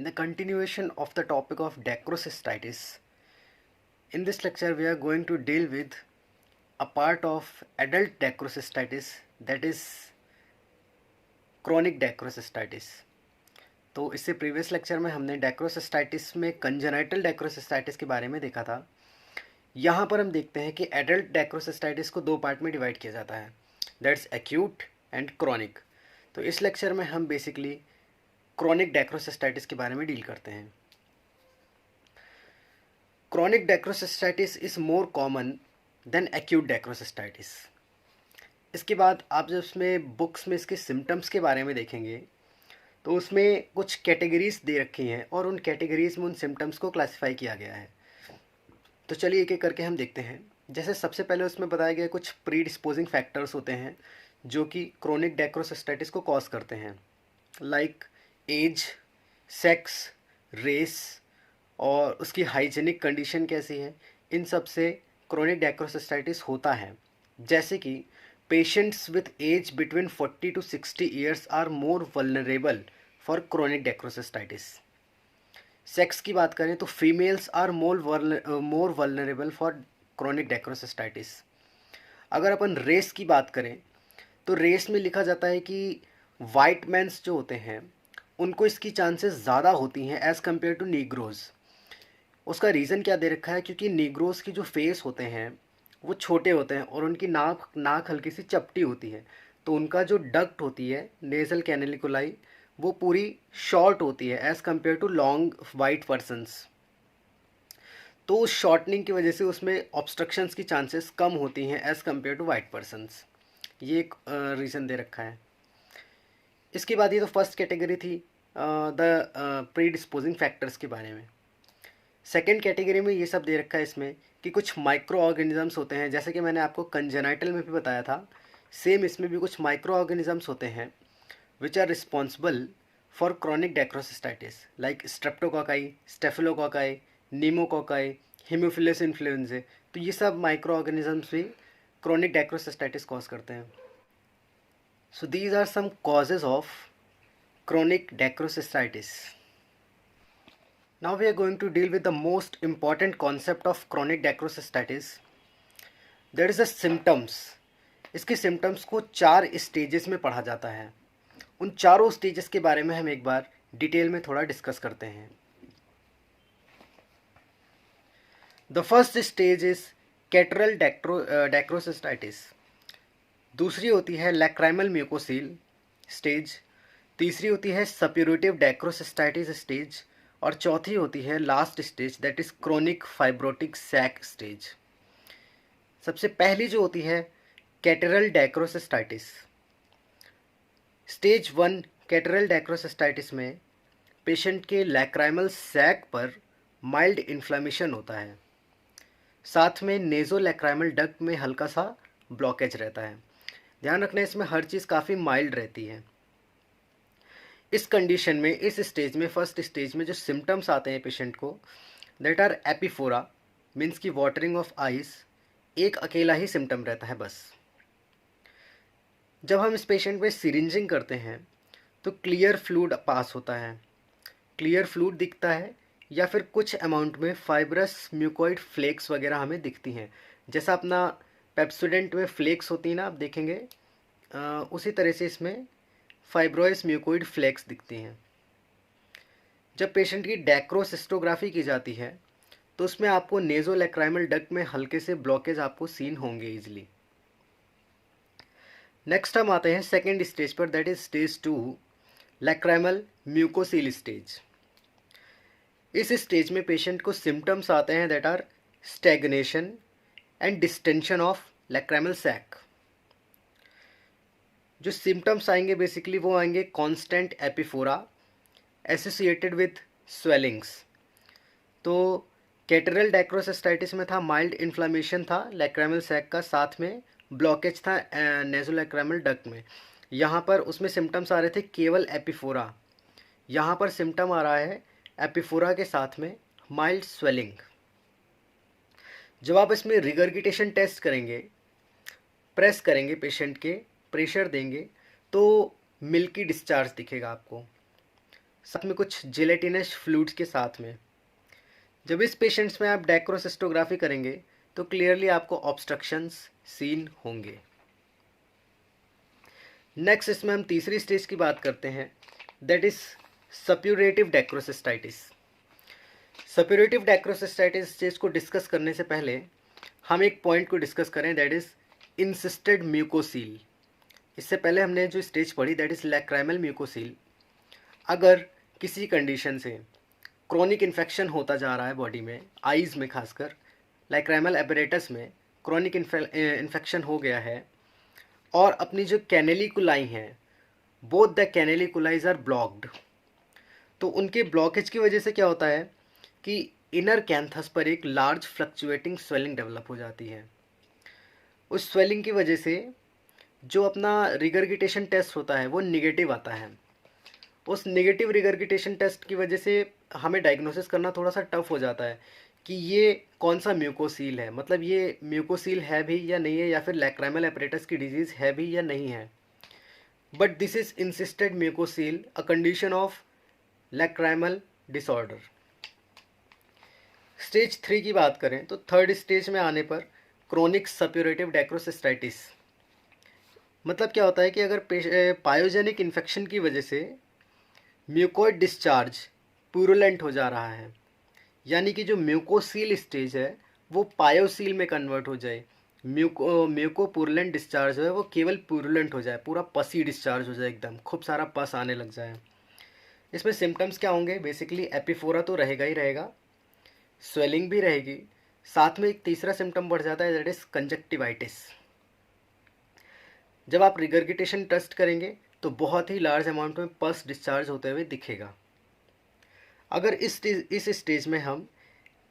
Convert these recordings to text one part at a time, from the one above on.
In the continuation of the topic of dacrocystitis, in this lecture we are going to deal with a part of adult dacrocystitis, that is chronic dacrocystitis. तो इससे previous lecture में हमने डैक्रोसिस्टाइटिस में congenital डैक्रोसिस्टाइटिस के बारे में देखा था। यहाँ पर हम देखते हैं कि एडल्ट डैक्रोसिस्टाइटिस को दो पार्ट में डिवाइड किया जाता है, दैट्स एक्यूट एंड क्रॉनिक। तो इस लेक्चर में हम बेसिकली क्रॉनिक डैक्रोसिस्टाइटिस के बारे में डील करते हैं। Chronic dacryocystitis is more common than acute dacryocystitis. इसके बाद आप जब इसमें बुक्स में इसके सिम्टम्स के बारे में देखेंगे तो उसमें कुछ कैटेगरीज दे रखी हैं और उन कैटेगरीज में उन सिम्टम्स को क्लासिफाई किया गया है। तो चलिए एक एक करके हम देखते हैं। जैसे सबसे पहले उसमें बताया गया कुछ प्री डिस्पोजिंग फैक्टर्स होते हैं जो कि क्रोनिक डैक्रोसिस्टाइटिस को कॉज करते हैं, लाइक एज, सेक्स, रेस और उसकी हाइजीनिक कंडीशन कैसी है, इन सब से क्रोनिक डैक्रोसिस्टाइटिस होता है। जैसे कि patients with age between 40 to 60 years are more vulnerable for chronic dacryocystitis. Sex की बात करें तो females are more vulnerable for chronic dacryocystitis. अगर अपन रेस की बात करें तो रेस में लिखा जाता है कि वाइट मैंस जो होते हैं उनको इसकी चांसेस ज़्यादा होती हैं एज़ कम्पेयर टू नीग्रोज़। उसका रीज़न क्या दे रखा है, क्योंकि नीग्रोज़ की जो फेस होते हैं वो छोटे होते हैं और उनकी नाक हल्की सी चपटी होती है, तो उनका जो डक्ट होती है नेज़ल कैनालिकुलाई वो पूरी शॉर्ट होती है as compared to long white persons. तो उस शॉर्टनिंग की वजह से उसमें ऑब्स्ट्रक्शंस की चांसेस कम होती हैं as compared to white persons. ये एक रीज़न दे रखा है। इसके बाद ये तो फर्स्ट कैटेगरी थी द प्री डिस्पोजिंग फैक्टर्स के बारे में। सेकेंड कैटेगरी में ये सब दे रखा है इसमें कि कुछ माइक्रो ऑर्गेनिजम्स होते हैं, जैसे कि मैंने आपको कंजेनाइटल में भी बताया था, सेम इसमें भी कुछ माइक्रो ऑर्गेनिजम्स होते हैं which are responsible for chronic dacryocystitis, like streptococci, staphylococci, pneumococci, haemophilus influenzae. तो ये सब माइक्रो ऑर्गेनिजम्स भी क्रोनिक डैक्रोसिस्टाइटिस कॉज करते हैं। So these are some causes of chronic dacrocystitis. Now we are going to deal with the most important concept of chronic dacrocystitis. That is the symptoms. इसके symptoms को 4 stages में पढ़ा जाता है। उन चारों स्टेजेस के बारे में हम एक बार डिटेल में थोड़ा डिस्कस करते हैं। The first stage is catarrhal dacryocystitis. दूसरी होती है लैक्राइमल म्यूकोसील स्टेज। तीसरी होती है सप्यूरेटिव डैक्रोसिस्टाइटिस स्टेज। और चौथी होती है last stage, that is chronic fibrotic sac stage. सबसे पहली जो होती है catarrhal dacryocystitis. Stage 1 catarrhal dacryocystitis में पेशेंट के लैक्राइमल सैक पर माइल्ड इन्फ्लेमेशन होता है, साथ में नेजो लैक्राइमल डक्ट में हल्का सा ब्लॉकेज रहता है। ध्यान रखना इसमें हर चीज़ काफ़ी माइल्ड रहती है। इस कंडीशन में, इस स्टेज में, फर्स्ट स्टेज में जो सिम्टम्स आते हैं पेशेंट को, दैट आर एपिफोरा, मीन्स की वाटरिंग ऑफ आइज। एक अकेला ही सिम्टम रहता है बस। जब हम इस पेशेंट में सिरिंजिंग करते हैं तो क्लियर फ्लूइड पास होता है, क्लियर फ्लूइड दिखता है, या फिर कुछ अमाउंट में फाइब्रस म्यूकोइड फ्लेक्स वगैरह हमें दिखती हैं। जैसा अपना पेप्सोडेंट में फ्लेक्स होती है ना, आप देखेंगे उसी तरह से इसमें फाइब्रोइस म्यूकोइड फ्लेक्स दिखती हैं। जब पेशेंट की डैक्रोसिस्टोग्राफी की जाती है तो उसमें आपको नेजोलैक्राइमल डक्ट में हल्के से ब्लॉकेज आपको सीन होंगे इजीली। नेक्स्ट हम आते हैं सेकेंड स्टेज पर, that is stage 2 lacrimal mucocele stage. इस स्टेज में पेशेंट को सिम्टम्स आते हैं that are stagnation and distension of lacrimal sac. जो सिम्टम्स आएंगे बेसिकली वो आएंगे constant epiphora associated with swellings. तो कैटरल डैक्रोसिस्टाइटिस में था माइल्ड इन्फ्लेमेशन था लैक्राइमल सैक का, साथ में ब्लॉकेज था नेजोलैक्राइमल डक्ट में। यहाँ पर उसमें सिम्टम्स आ रहे थे केवल एपिफोरा, यहाँ पर सिम्टम आ रहा है एपिफोरा के साथ में माइल्ड स्वेलिंग। जब आप इसमें रिगर्गिटेशन टेस्ट करेंगे, प्रेस करेंगे पेशेंट के, प्रेशर देंगे तो मिल्की डिस्चार्ज दिखेगा आपको। साथ में कुछ जिलेटिनस फ्लूइड्स के साथ में। जब इस पेशेंट्स में आप डेक्रोसिस्टोग्राफी करेंगे तो क्लियरली आपको ऑब्स्ट्रक्शंस सीन होंगे। नेक्स्ट इसमें हम तीसरी स्टेज की बात करते हैं, that is suppurative डेक्रोसिस्टाइटिस। Suppurative डेक्रोसिस्टाइटिस stage को डिस्कस करने से पहले हम एक पॉइंट को डिस्कस करें, दैट इज इंसिस्टेड म्यूकोसील। इससे पहले हमने जो स्टेज पढ़ी दैट इज लैक्राइमल म्यूकोसील। अगर किसी कंडीशन से क्रोनिक इन्फेक्शन होता जा रहा है बॉडी में, आईज में खासकर लैक्राइमल एपरेटस में क्रोनिक इन्फेक्शन हो गया है और अपनी जो कैनेलिकुलाई हैं, बोथ द कैनेलिकुलाइज आर ब्लॉक्ड, तो उनके ब्लॉकेज की वजह से क्या होता है कि इनर कैंथस पर एक लार्ज फ्लक्चुएटिंग स्वेलिंग डेवलप हो जाती है। उस स्वेलिंग की वजह से जो अपना रिगर्गिटेशन टेस्ट होता है वो निगेटिव आता है। उस नेगेटिव रिगर्गिटेशन टेस्ट की वजह से हमें डायग्नोसिस करना थोड़ा सा टफ हो जाता है कि ये कौन सा म्यूकोसील है, मतलब ये म्यूकोसील है भी या नहीं है, या फिर लैक्राइमल एपरेटस की डिजीज़ है भी या नहीं है। But this is encysted mucocele, a condition of lacrimal disorder. Stage 3 की बात करें तो थर्ड स्टेज में आने पर क्रोनिक सप्यूरेटिव डेक्रोसिस्टाइटिस। मतलब क्या होता है कि अगर पायोजेनिक इन्फेक्शन की वजह से म्यूकोइड डिस्चार्ज प्यूरुलेंट हो जा रहा है, यानी कि जो म्यूकोसील स्टेज है वो पायोसील में कन्वर्ट हो जाए, म्यूकोपुरुलेंट डिस्चार्ज है वो केवल प्यूरुलेंट हो जाए, पूरा पसी डिस्चार्ज हो जाए, एकदम खूब सारा पस आने लग जाए। इसमें सिम्टम्स क्या होंगे? बेसिकली एपिफोरा तो रहेगा ही रहेगा, स्वेलिंग भी रहेगी, साथ में एक तीसरा सिम्टम बढ़ जाता है दैट इज कंजक्टिवाइटिस। जब आप रिगर्गिटेशन टेस्ट करेंगे तो बहुत ही लार्ज अमाउंट में पस डिस्चार्ज होते हुए दिखेगा। अगर इस स्टेज में हम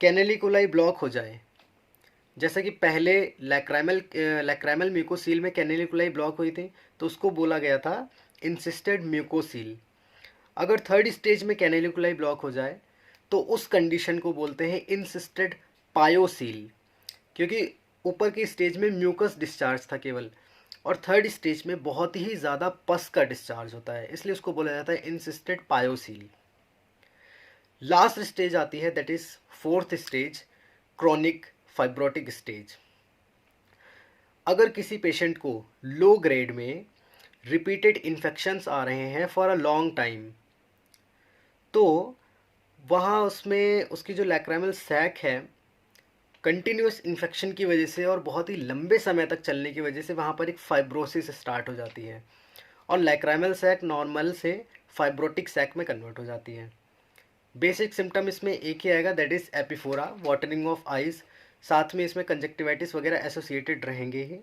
कैनेलिकुलाई ब्लॉक हो जाए, जैसा कि पहले लैक्राइमल म्यूकोसील में कैनेलिकुलाई ब्लॉक हुई थी तो उसको बोला गया था इंसिस्टेड म्यूकोसील। अगर थर्ड स्टेज में कैनेलिकुलाई ब्लॉक हो जाए तो उस कंडीशन को बोलते हैं इंसिस्टेड पायोसील, क्योंकि ऊपर की स्टेज में म्यूकस डिस्चार्ज था केवल और थर्ड स्टेज में बहुत ही ज़्यादा पस का डिस्चार्ज होता है, इसलिए उसको बोला जाता है इंसिस्टेड पायोसील। लास्ट स्टेज आती है that is fourth stage, chronic fibrotic stage. अगर किसी पेशेंट को लो ग्रेड में रिपीटेड इन्फेक्शंस आ रहे हैं फॉर अ लॉन्ग टाइम, तो वहाँ उसमें उसकी जो लैक्राइमल सैक है कंटिन्यूस इन्फेक्शन की वजह से और बहुत ही लंबे समय तक चलने की वजह से वहाँ पर एक फाइब्रोसिस स्टार्ट हो जाती है और लैक्राइमल सैक नॉर्मल से फाइब्रोटिक सैक में कन्वर्ट हो जाती है। बेसिक सिम्टम इसमें एक ही आएगा that is epiphora, watering of eyes, साथ में इसमें कंजक्टिवाइटिस वगैरह एसोसिएटेड रहेंगे ही।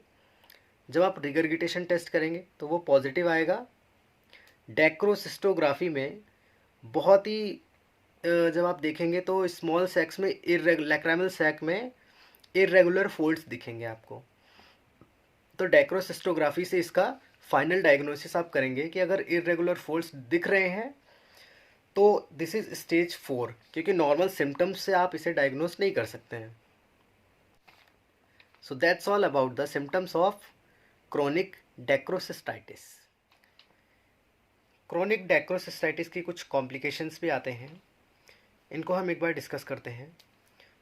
जब आप रिगर्गिटेशन टेस्ट करेंगे तो वो पॉजिटिव आएगा। डेक्रोसिस्टोग्राफी में बहुत ही जब आप देखेंगे तो स्मॉल सैक्स में लैक्राइमल सैक में इरेगुलर फोल्ड्स दिखेंगे आपको। तो डेक्रोसिस्टोग्राफी से इसका फाइनल डायग्नोसिस आप करेंगे कि अगर इरेगुलर फोल्ड्स दिख रहे हैं तो दिस इज स्टेज 4, क्योंकि नॉर्मल सिम्टम्स से आप इसे डायग्नोस नहीं कर सकते हैं। So that's all about the symptoms of chronic dacryocystitis. Chronic dacryocystitis की कुछ कॉम्प्लिकेशंस भी आते हैं, इनको हम एक बार डिस्कस करते हैं।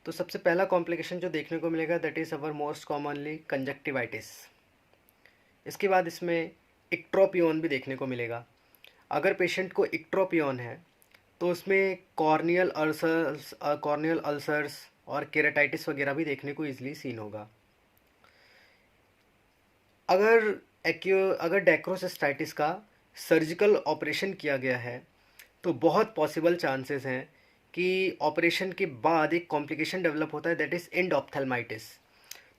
तो सबसे पहला कॉम्प्लिकेशन जो देखने को मिलेगा that is our most commonly conjunctivitis. इसके बाद इसमें इक्ट्रोपियन भी देखने को मिलेगा। अगर पेशेंट को इक्ट्रोपियन है तो उसमें कॉर्नियल अल्सर्स और केराटाइटिस वगैरह भी देखने को ईजिली सीन होगा। अगर डेक्रोसिस्टाइटिस का सर्जिकल ऑपरेशन किया गया है तो बहुत पॉसिबल चांसेस हैं कि ऑपरेशन के बाद एक कॉम्प्लिकेशन डेवलप होता है दैट इज़ एंडोप्थेल्माइटिस।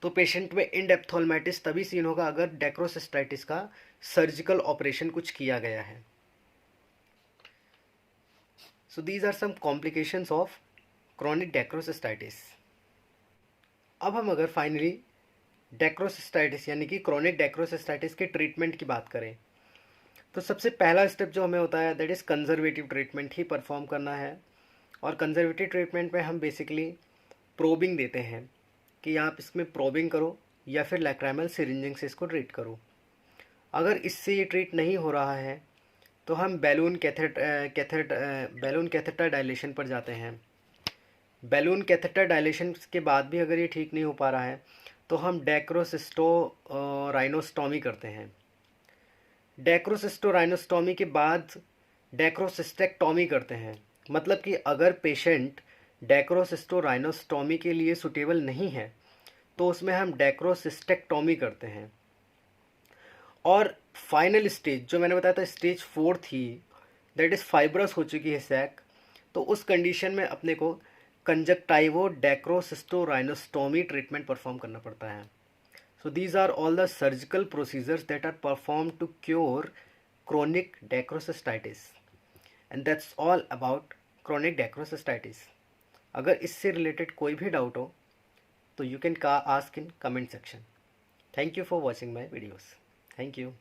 तो पेशेंट में एंडोप्थेल्माइटिस तभी सीन होगा अगर डेक्रोसिस्टाइटिस का सर्जिकल ऑपरेशन कुछ किया गया है। So these are some complications of chronic डेक्रोसिस्टाइटिस। अब हम अगर फाइनली डेक्रोसिस्टाइटिस यानी कि क्रोनिक डेक्रोसिस्टाइटिस के ट्रीटमेंट की बात करें तो सबसे पहला स्टेप जो हमें होता है that is conservative treatment he perform करना है। और कंजर्वेटिव ट्रीटमेंट में हम बेसिकली प्रोबिंग देते हैं कि आप इसमें प्रोबिंग करो या फिर लैक्राइमल सिरिंजिंग से इसको ट्रीट करो। अगर इससे ये ट्रीट नहीं हो रहा है तो हम बैलून कैथेटर डायलेशन पर जाते हैं। बैलून कैथेटर डायलेशन के बाद भी अगर ये ठीक नहीं हो पा रहा है तो हम डेक्रोसिस्टो राइनोस्टोमी करते हैं। डेक्रोसिस्टो राइनोस्टोमी के बाद डेक्रोसिस्टेक्टोमी करते हैं। मतलब कि अगर पेशेंट डेक्रोसिस्टो राइनोस्टोमी के लिए सुटेबल नहीं है तो उसमें हम डेक्रोसिस्टेक्टोमी करते हैं। और फाइनल स्टेज जो मैंने बताया था स्टेज 4 थी, दैट इज़ फाइब्रस हो चुकी है सैक, तो उस कंडीशन में अपने को कंजक्टाइवो डेक्रोसिस्टो राइनोस्टोमी ट्रीटमेंट परफॉर्म करना पड़ता है। So these are all the surgical procedures that are performed to cure chronic dacrocystitis, and that's all about chronic dacrocystitis. अगर इससे रिलेटेड कोई भी डाउट हो तो you can ask in comment section. Thank you for watching my videos. Thank you.